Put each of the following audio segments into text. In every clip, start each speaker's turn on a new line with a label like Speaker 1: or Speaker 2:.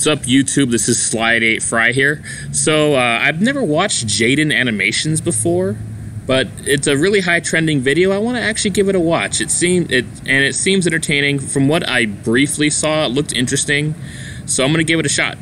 Speaker 1: What's up, YouTube? This is SlyFry here. So, I've never watched Jaiden Animations before, but it's a really high trending video. I want to actually give it a watch. It seems entertaining. From what I briefly saw, it looked interesting. So I'm going to give it a shot.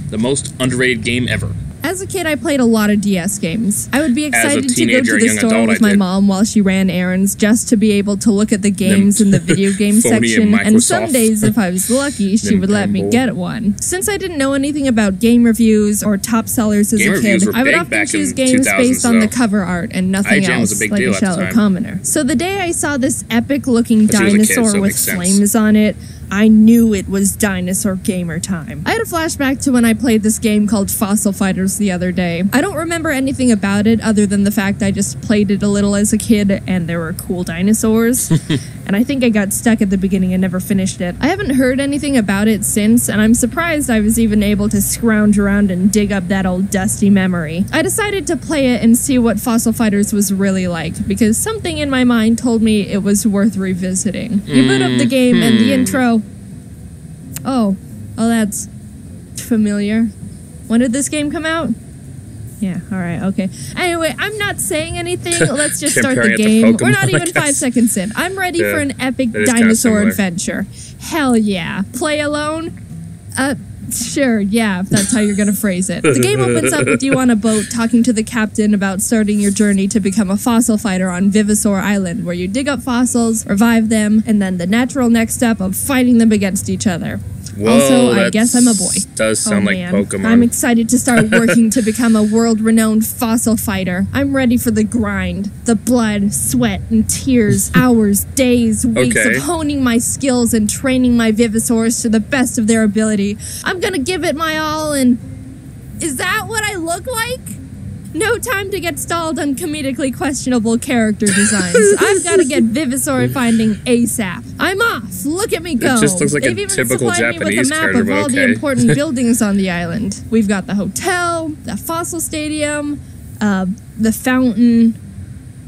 Speaker 1: The most underrated game ever.
Speaker 2: As a kid, I played a lot of DS games. I would be excited to go to the
Speaker 1: young
Speaker 2: store
Speaker 1: adult,
Speaker 2: with my mom while she ran errands just to be able to look at the games in the video game section. And some days, if I was lucky, she would let me get one. Since I didn't know anything about game reviews or top sellers as a kid, I would often choose games based on the cover art and nothing else, like a shallow commenter. So the day I saw this epic-looking dinosaur with flames on it, I knew it was dinosaur gamer time. I had a flashback to when I played this game called Fossil Fighters the other day. I don't remember anything about it other than the fact I just played it a little as a kid and there were cool dinosaurs. And I think I got stuck at the beginning and never finished it. I haven't heard anything about it since, and I'm surprised I was even able to scrounge around and dig up that old dusty memory. I decided to play it and see what Fossil Fighters was really like, because something in my mind told me it was worth revisiting. You boot up the game and the intro... Oh, that's familiar. When did this game come out? Yeah, alright, okay. Anyway, I'm not saying anything. Let's just start the game. We're not even 5 seconds in. I'm ready for an epic dinosaur adventure. Hell yeah. Play alone? Sure, yeah, if that's how you're gonna phrase it. The game opens up with you on a boat talking to the captain about starting your journey to become a fossil fighter on Vivisaur Island, where you dig up fossils, revive them, and then the natural next step of fighting them against each other.
Speaker 1: Whoa,
Speaker 2: also, I guess I'm a boy.
Speaker 1: Does sound like Pokemon.
Speaker 2: I'm excited to start working to become a world-renowned fossil fighter. I'm ready for the grind, the blood, sweat, and tears, hours, days, weeks of honing my skills and training my Vivisaurs to the best of their ability. I'm gonna give it my all, and is that what I look like? No time to get stalled on comedically questionable character designs. I've got to get Vivisaur finding ASAP. I'm off. Look at me go.
Speaker 1: It just looks like
Speaker 2: They've
Speaker 1: a
Speaker 2: even
Speaker 1: typical
Speaker 2: supplied me
Speaker 1: Japanese
Speaker 2: with a map
Speaker 1: character,
Speaker 2: of
Speaker 1: but
Speaker 2: all the important buildings on the island. We've got the hotel, the fossil stadium, the fountain,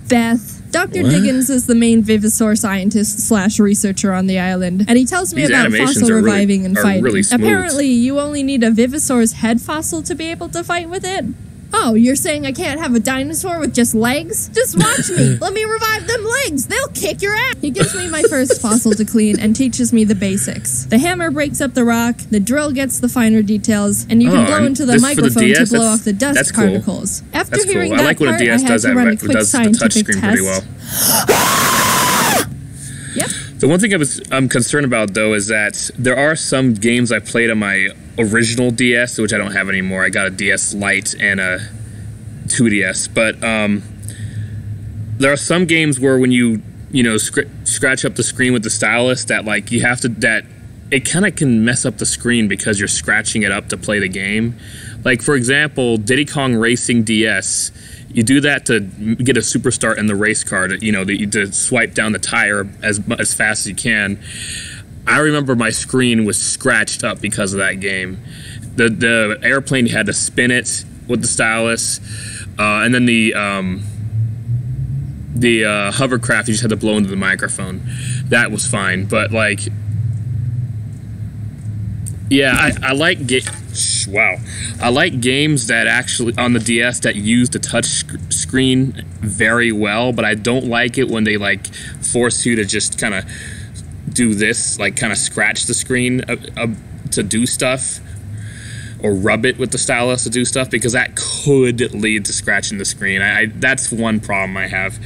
Speaker 2: Beth. Dr. Diggins is the main Vivisaur scientist / researcher on the island, and he tells me about fossil reviving and fighting. Apparently, you only need a Vivisaur's head fossil to be able to fight with it. Oh, you're saying I can't have a dinosaur with just legs? Just watch me. Let me revive them legs. They'll kick your ass. He gives me my first fossil to clean and teaches me the basics. The hammer breaks up the rock, the drill gets the finer details, and you can blow into the microphone to blow off the dust particles. After hearing that part, I had to run a quick scientific test. Yep.
Speaker 1: The one thing I'm concerned about, though, is that there are some games I played on my original DS, which I don't have anymore. I got a DS Lite and a 2DS, but there are some games where when you scratch up the screen with the stylus, that like you have to it kind of can mess up the screen because you're scratching it up to play the game. Like, for example, Diddy Kong Racing DS. You do that to get a superstar in the race car, to swipe down the tire as fast as you can. I remember my screen was scratched up because of that game. The airplane, you had to spin it with the stylus, and then the hovercraft, you just had to blow into the microphone. That was fine, but like, yeah, I like I like games that actually on the DS that use the touch screen very well, but I don't like it when they like force you to just kind of do this, like kind of scratch the screen to do stuff, or rub it with the stylus to do stuff, because that could lead to scratching the screen. That's one problem I have.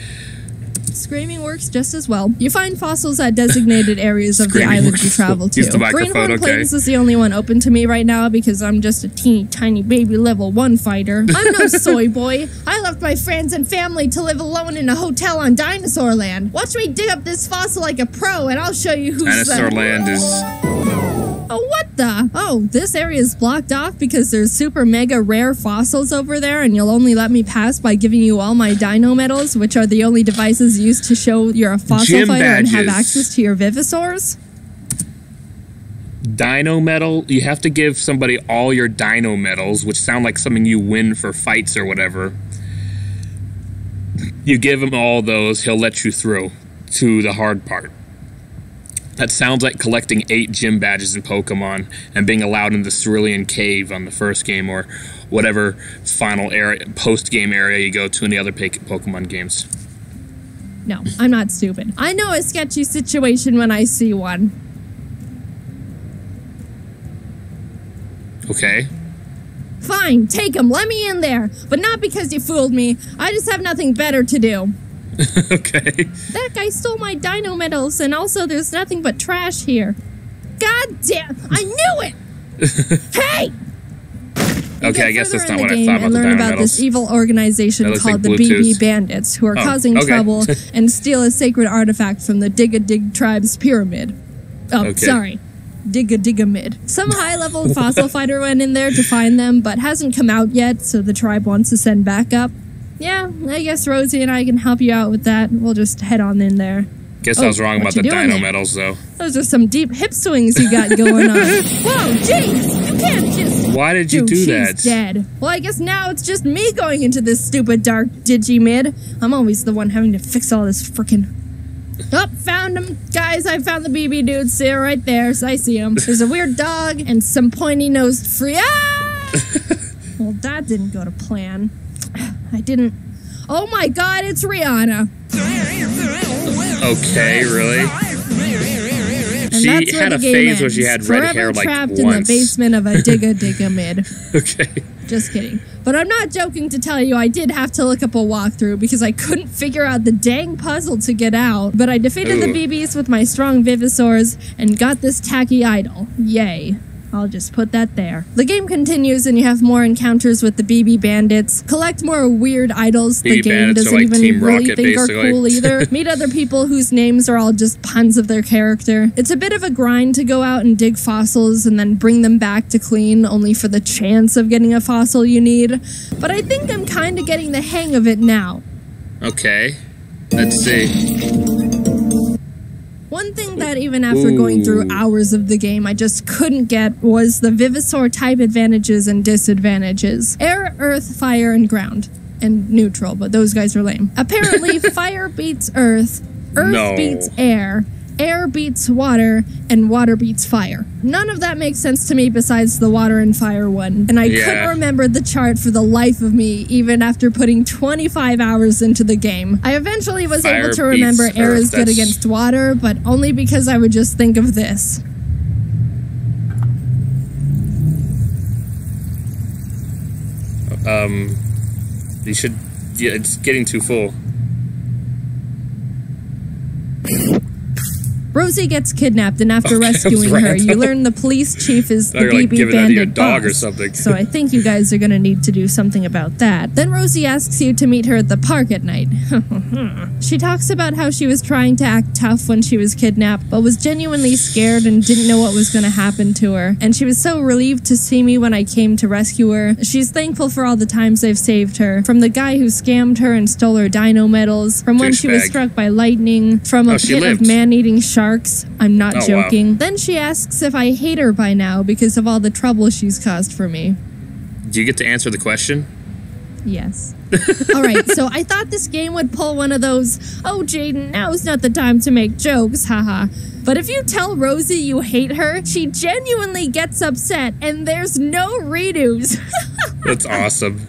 Speaker 2: Screaming works just as well. You find fossils at designated areas of the island you travel to. Greenhorn Plains is the only one open to me right now because I'm just a teeny tiny baby level 1 fighter. I'm no soy boy. I left my friends and family to live alone in a hotel on Dinosaur Land. Watch me dig up this fossil like a pro and I'll show you who's
Speaker 1: Dinosaur Land is...
Speaker 2: Oh, what the? Oh, this area is blocked off because there's super mega rare fossils over there, and you'll only let me pass by giving you all my dino medals, which are the only devices used to show you're a fossil fighter and have access to your Vivisaurs.
Speaker 1: Dino medal? You have to give somebody all your dino medals, which sound like something you win for fights or whatever. You give him all those, he'll let you through to the hard part. That sounds like collecting 8 gym badges in Pokemon and being allowed in the Cerulean Cave on the first game or whatever final area, post-game area you go to in the other Pokemon games.
Speaker 2: No, I'm not stupid. I know a sketchy situation when I see one.
Speaker 1: Okay.
Speaker 2: Fine, take him. Let me in there. But not because you fooled me. I just have nothing better to do.
Speaker 1: Okay.
Speaker 2: That guy stole my dino medals, and also there's nothing but trash here. God damn, I knew it! Hey!
Speaker 1: Okay, I guess that's not what I thought about the
Speaker 2: learn
Speaker 1: dino
Speaker 2: about
Speaker 1: medals.
Speaker 2: this evil organization called the BB Bandits, who are causing trouble and steal a sacred artifact from the Dig-a-Dig tribe's pyramid. Oh, sorry. Dig-a-Dig-a-mid. Some high-level fossil fighter went in there to find them, but hasn't come out yet, so the tribe wants to send backup. Yeah, I guess Rosie and I can help you out with that. We'll just head on in there.
Speaker 1: Guess I was wrong about the dino medals, though.
Speaker 2: Those are some deep hip swings you got going on. Whoa, jeez! You can't just...
Speaker 1: Why did you do that?
Speaker 2: She's dead. Well, I guess now it's just me going into this stupid dark digi-mid. I'm always the one having to fix all this frickin'... Oh, found him. Guys, I found the BB dudes. See right there. So I see him. There's a weird dog and some pointy-nosed free... Ah! Well, that didn't go to plan. I didn't... Oh my god, it's Rihanna.
Speaker 1: Okay, really?
Speaker 2: And
Speaker 1: She had a phase where she had red hair like
Speaker 2: trapped
Speaker 1: once.
Speaker 2: in the basement of a Dig-a-Dig-a-mid.
Speaker 1: Okay.
Speaker 2: Just kidding. But I'm not joking to tell you I did have to look up a walkthrough because I couldn't figure out the dang puzzle to get out. But I defeated the BBs with my strong Vivisaurs and got this tacky idol. Yay. I'll just put that there. The game continues and you have more encounters with the BB Bandits. Collect more weird idols the game doesn't even really think are cool either. Meet other people whose names are all just puns of their character. It's a bit of a grind to go out and dig fossils and then bring them back to clean only for the chance of getting a fossil you need. But I think I'm kind of getting the hang of it now.
Speaker 1: Okay. Let's see.
Speaker 2: One thing that even after going through hours of the game I just couldn't get was the Vivisaur type advantages and disadvantages. Air, earth, fire, and ground. And neutral, but those guys are lame. Apparently, fire beats earth, earth beats air beats water, and water beats fire. None of that makes sense to me besides the water and fire one. And I couldn't remember the chart for the life of me, even after putting 25 hours into the game. I eventually was able to remember air is good against water, but only because I would just think of this.
Speaker 1: You should... Yeah, it's getting too full.
Speaker 2: Rosie gets kidnapped, and after rescuing her, you learn the police chief is the BB Bandit boss.
Speaker 1: Or something.
Speaker 2: So I think you guys are going to need to do something about that. Then Rosie asks you to meet her at the park at night. She talks about how she was trying to act tough when she was kidnapped, but was genuinely scared and didn't know what was going to happen to her. And she was so relieved to see me when I came to rescue her. She's thankful for all the times I've saved her. From the guy who scammed her and stole her dino medals, from when she was struck by lightning, from a pit of man-eating sharks. I'm not joking. Wow. Then she asks if I hate her by now because of all the trouble she's caused for me.
Speaker 1: Do you get to answer the question?
Speaker 2: Yes. Alright, so I thought this game would pull one of those, oh Jaiden, now's not the time to make jokes, haha. But if you tell Rosie you hate her, she genuinely gets upset and there's no redos.
Speaker 1: That's awesome.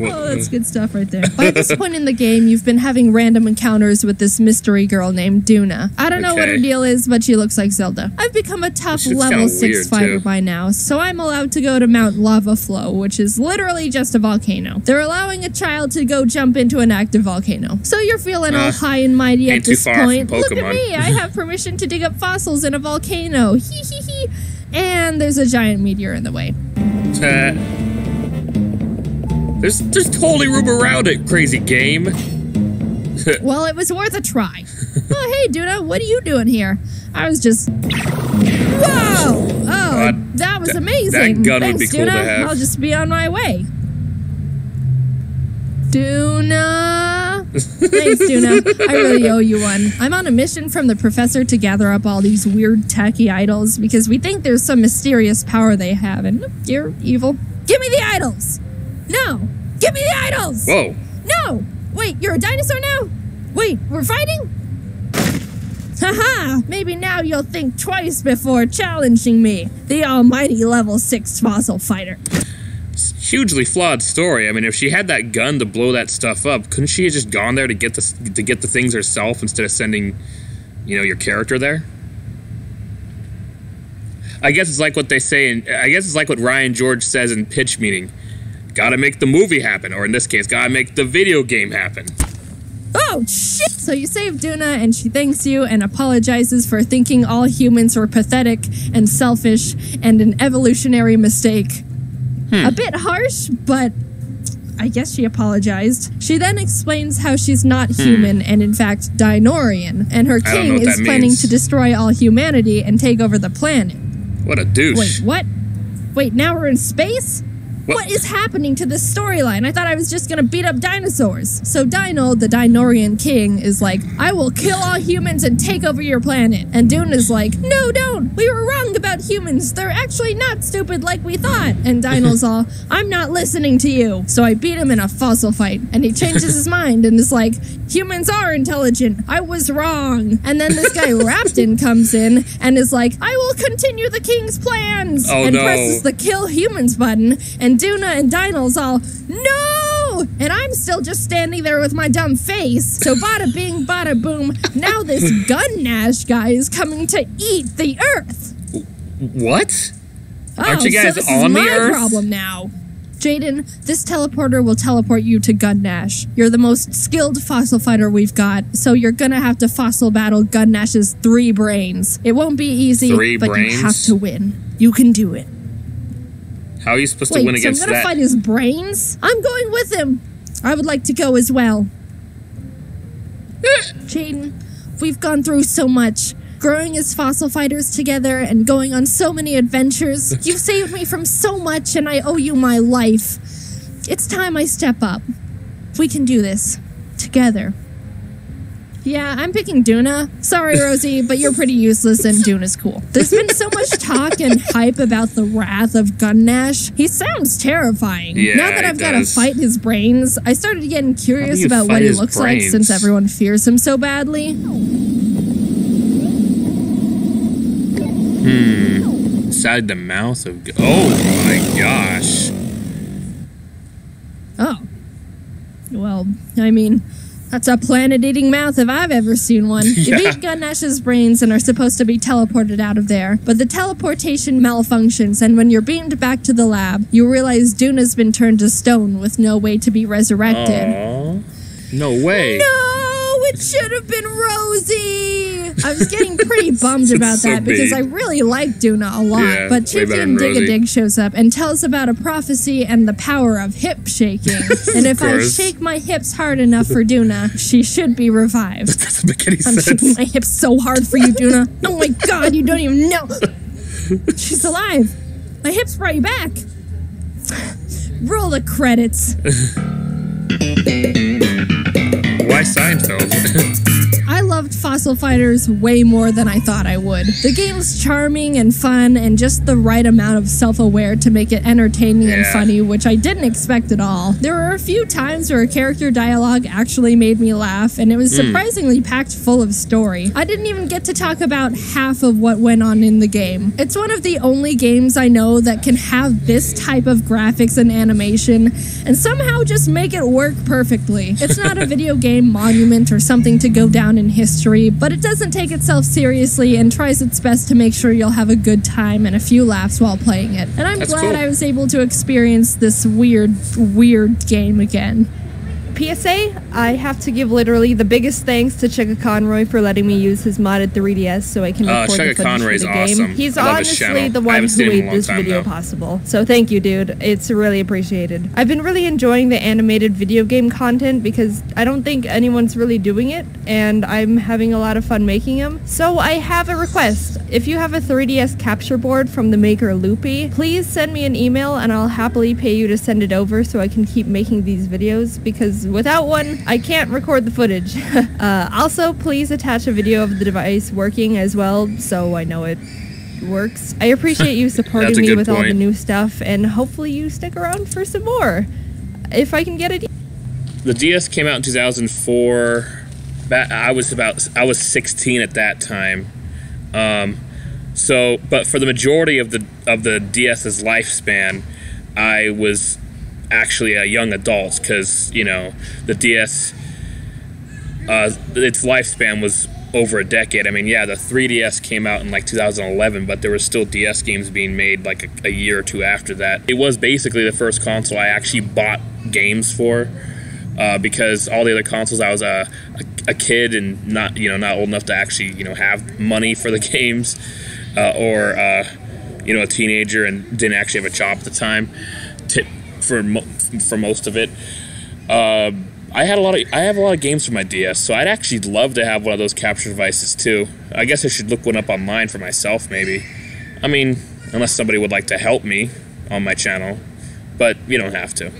Speaker 2: Oh, that's good stuff right there. By this point in the game, you've been having random encounters with this mystery girl named Duna. I don't know what her deal is, but she looks like Zelda. I've become a tough level 6 fighter by now, so I'm allowed to go to Mount Lava Flow, which is literally just a volcano. They're allowing a child to go jump into an active volcano. So you're feeling all high and mighty at this point. Look at me, I have permission to dig up fossils in a volcano. Hee hee hee. And there's a giant meteor in the way.
Speaker 1: There's totally room around it, crazy game.
Speaker 2: Well, it was worth a try. Oh, hey, Duna, what are you doing here? I was just... Whoa! Oh, that was amazing.
Speaker 1: That gun
Speaker 2: Thanks,
Speaker 1: would be cool
Speaker 2: Duna.
Speaker 1: to have.
Speaker 2: I'll just be on my way. Duna! Thanks, Duna. I really owe you one. I'm on a mission from the professor to gather up all these weird tacky idols because we think there's some mysterious power they have, and you're evil. Give me the idols! No! Give me the idols!
Speaker 1: Whoa!
Speaker 2: No! Wait, you're a dinosaur now? Wait, we're fighting? Haha! Maybe now you'll think twice before challenging me, the almighty level 6 fossil fighter.
Speaker 1: It's a hugely flawed story. I mean, if she had that gun to blow that stuff up, couldn't she have just gone there to get the things herself instead of sending, you know, your character there? I guess it's like what they say, I guess it's like what Ryan George says in pitch meeting. Gotta make the movie happen, or in this case, gotta make the video game happen.
Speaker 2: Oh, shit! So you save Duna, and she thanks you and apologizes for thinking all humans were pathetic and selfish and an evolutionary mistake. A bit harsh, but I guess she apologized. She then explains how she's not human and in fact Dinorian, and her king is planning to destroy all humanity and take over the planet.
Speaker 1: What a douche.
Speaker 2: Wait, what? Wait, now we're in space? What is happening to this storyline? I thought I was just gonna beat up dinosaurs. So Dino, the Dinorian king, is like, I will kill all humans and take over your planet. And Dune is like, no, don't. We were wrong about humans. They're actually not stupid like we thought. And Dino's all, I'm not listening to you. So I beat him in a fossil fight. And he changes his mind and is like, humans are intelligent. I was wrong. And then this guy Rapton comes in and is like, I will continue the king's plans. And presses the kill humans button. And Duna and Dinal's all, no! And I'm still just standing there with my dumb face. So bada bing, bada boom, now this Gun Nash guy is coming to eat the Earth.
Speaker 1: What?
Speaker 2: Oh,
Speaker 1: Aren't you guys
Speaker 2: so this
Speaker 1: on
Speaker 2: is
Speaker 1: the
Speaker 2: my
Speaker 1: Earth?
Speaker 2: problem now. Jaiden, this teleporter will teleport you to Gun Nash. You're the most skilled fossil fighter we've got, so you're gonna have to fossil battle Gun Nash's 3 brains. It won't be easy, but you have to win. You can do it.
Speaker 1: How are you supposed to win against that?
Speaker 2: So I'm gonna fight his brains? I'm going with him. I would like to go as well. Jaiden, we've gone through so much. Growing as fossil fighters together and going on so many adventures. You've saved me from so much and I owe you my life. It's time I step up. We can do this. Together. Yeah, I'm picking Duna. Sorry, Rosie, but you're pretty useless and Duna's cool. There's been so much talk and hype about the wrath of Gun Nash. He sounds terrifying.
Speaker 1: Yeah,
Speaker 2: now that I've got to fight his brains, I started getting curious about what he looks like since everyone fears him so badly.
Speaker 1: Inside the mouth of... Oh my gosh.
Speaker 2: Oh. Well, I mean... That's a planet-eating mouth if I've ever seen one. You beat Gun Nash's brains and are supposed to be teleported out of there, but the teleportation malfunctions, and when you're beamed back to the lab, you realize Duna's been turned to stone with no way to be resurrected.
Speaker 1: Aww. No way.
Speaker 2: No! It should have been Rosie! I was getting pretty bummed about that because I really like Duna a lot, but Chicken Dig-a-Dig shows up and tells about a prophecy and the power of hip shaking. And if I shake my hips hard enough for Duna, she should be revived.
Speaker 1: That doesn't make any sense.
Speaker 2: I'm shaking my hips so hard for you, Duna. Oh my god, you don't even know. She's alive. My hips brought you back. Roll the credits.
Speaker 1: Why Seinfeld?
Speaker 2: I loved Fossil Fighters way more than I thought I would. The game's charming and fun and just the right amount of self-aware to make it entertaining and funny, which I didn't expect at all. There were a few times where character dialogue actually made me laugh, and it was surprisingly packed full of story. I didn't even get to talk about half of what went on in the game. It's one of the only games I know that can have this type of graphics and animation and somehow just make it work perfectly. It's not a video game monument or something to go down in history, but it doesn't take itself seriously and tries its best to make sure you'll have a good time and a few laughs while playing it. And I'm glad I was able to experience this weird game again.
Speaker 3: PSA, I have to give literally the biggest thanks to Chugga Conroy for letting me use his modded 3DS so I can record the footage for the game.
Speaker 1: Awesome.
Speaker 3: He's honestly the one who made this video possible. So thank you, dude. It's really appreciated. I've been really enjoying the animated video game content because I don't think anyone's really doing it, and I'm having a lot of fun making them. So I have a request. If you have a 3DS capture board from the maker Loopy, please send me an email and I'll happily pay you to send it over so I can keep making these videos, because without one, I can't record the footage. Also, please attach a video of the device working as well, so I know it works. I appreciate you supporting me with all the new stuff, and hopefully you stick around for some more. If I can get it.
Speaker 1: The DS came out in 2004. I was 16 at that time. But for the majority of the DS's lifespan, I was actually a young adult, because the DS, its lifespan was over a decade. I mean, yeah, the 3DS came out in like 2011, but there were still DS games being made like a year or two after that. It was basically the first console I actually bought games for, because all the other consoles, I was a kid and not old enough to actually have money for the games, or a teenager and didn't actually have a job at the time for most of it. I have a lot of games for my DS, so I'd actually love to have one of those capture devices too. I guess I should look one up online for myself, maybe. I mean, unless somebody would like to help me on my channel, but you don't have to.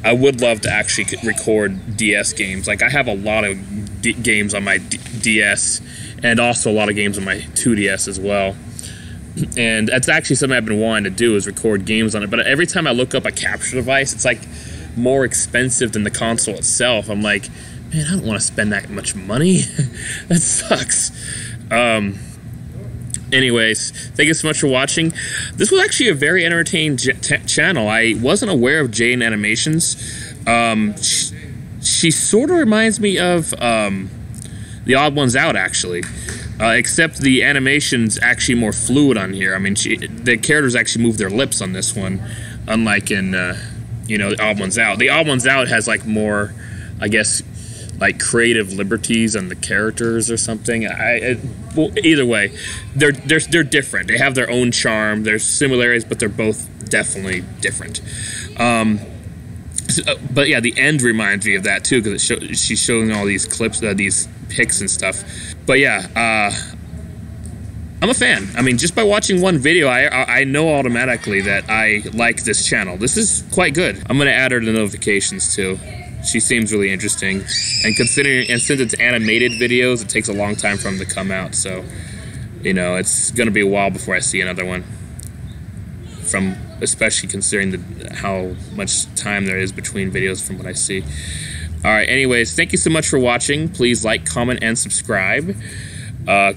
Speaker 1: I would love to actually record DS games. Like, I have a lot of games on my DS, and also a lot of games on my 2DS as well. And that's actually something I've been wanting to do, is record games on it. But every time I look up a capture device, it's like more expensive than the console itself. I'm like, man, I don't want to spend that much money. That sucks. Anyways, thank you so much for watching. This was actually a very entertaining channel. I wasn't aware of Jaiden Animations. She sort of reminds me of The Odd Ones Out, actually. Except the animation's actually more fluid on here. I mean, the characters actually move their lips on this one, unlike in The Odd Ones Out. The Odd Ones Out has like more, I guess, like creative liberties on the characters or something. Well, either way, they're different. They have their own charm. There's similarities, but they're both definitely different. But yeah, the end reminds me of that too, because she's showing all these clips, these pics and stuff. But yeah, I'm a fan. I mean, just by watching one video, I know automatically that I like this channel. This is quite good. I'm gonna add her to the notifications too. She seems really interesting, and since it's animated videos, it takes a long time for them to come out. So, it's gonna be a while before I see another one. Especially considering how much time there is between videos from what I see. All right. Anyways, thank you so much for watching. Please like, comment, and subscribe.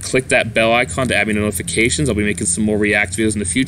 Speaker 1: Click that bell icon to add me notifications. I'll be making some more React videos in the future.